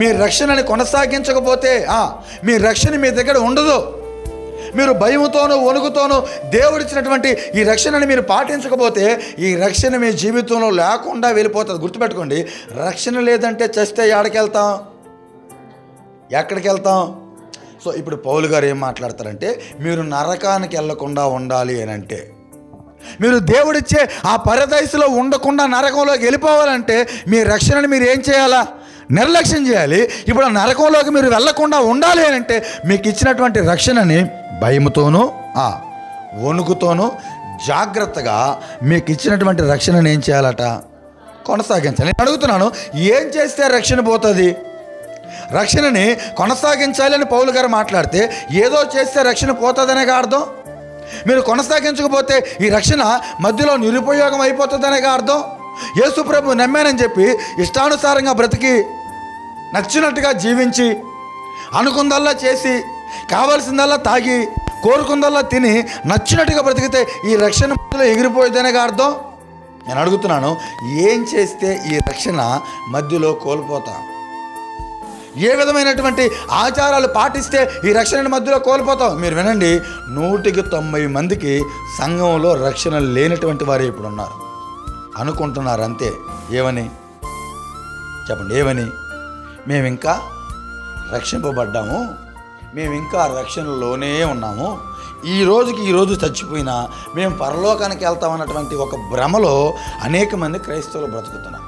మీ రక్షణని కొనసాగించకపోతే మీ రక్షణ మీ దగ్గర ఉండదు. మీరు భయముతోనూ వణుకుతోనూ దేవుడిచ్చినటువంటి ఈ రక్షణని మీరు పాటించకపోతే ఈ రక్షణ మీ జీవితంలో లేకుండా వెళ్ళిపోతుంది. గుర్తుపెట్టుకోండి, రక్షణ లేదంటే చస్తే ఎక్కడికి వెళ్తాం? సో ఇప్పుడు పౌలు గారు ఏం మాట్లాడతారంటే, మీరు నరకానికి వెళ్ళకుండా ఉండాలి అని అంటే, మీరు దేవుడిచ్చే ఆ పరదైసులో ఉండకుండా నరకంలోకి వెళ్ళిపోవాలంటే మీ రక్షణని మీరు ఏం చేయాలా? నిర్లక్ష్యం చేయాలి. ఇప్పుడు ఆ నరకంలోకి మీరు వెళ్ళకుండా ఉండాలి అని అంటే మీకు ఇచ్చినటువంటి రక్షణని భయముతోనూ వణుకుతోనూ జాగ్రత్తగా మీకు ఇచ్చినటువంటి రక్షణని ఏం చేయాలట? కొనసాగించాలి. నేను అడుగుతున్నాను, ఏం చేస్తే రక్షణ పోతుంది? రక్షణని కొనసాగించాలి అని పౌలు గారు మాట్లాడితే ఏదో చేస్తే రక్షణ పోతుందనే అర్థం. మీరు కొనసాగించకపోతే ఈ రక్షణ మధ్యలో నిరుపయోగం అయిపోతుందనే అర్థం. యేసు ప్రభు నమ్మానని చెప్పి ఇష్టానుసారంగా బ్రతికి నచ్చినట్టుగా జీవించి అనుకుందల్లా చేసి కావాల్సిందల్లా తాగి కోరుకుందల్లా తిని నచ్చినట్టుగా బ్రతికితే ఈ రక్షణ మధ్యలో ఎగిరిపోయేదనే అర్థం. నేను అడుగుతున్నాను, ఏం చేస్తే ఈ రక్షణ మధ్యలో కోల్పోతాం? ఏ విధమైనటువంటి ఆచారాలు పాటిస్తే ఈ రక్షణ మధ్యలో కోల్పోతాం? మీరు వినండి, 190 మందికి సంఘంలో రక్షణ లేనటువంటి వారు ఇప్పుడు ఉన్నారు. అనుకుంటున్నారు అంతే. ఏమని చెప్పండి? ఏమని? మేము ఇంకా రక్షింపబడ్డాము, మేము ఇంకా రక్షణలోనే ఉన్నాము, ఈరోజు చచ్చిపోయినా మేము పరలోకానికి వెళ్తామన్నటువంటి ఒక భ్రమలో అనేక మంది క్రైస్తవులు బ్రతుకుతున్నారు.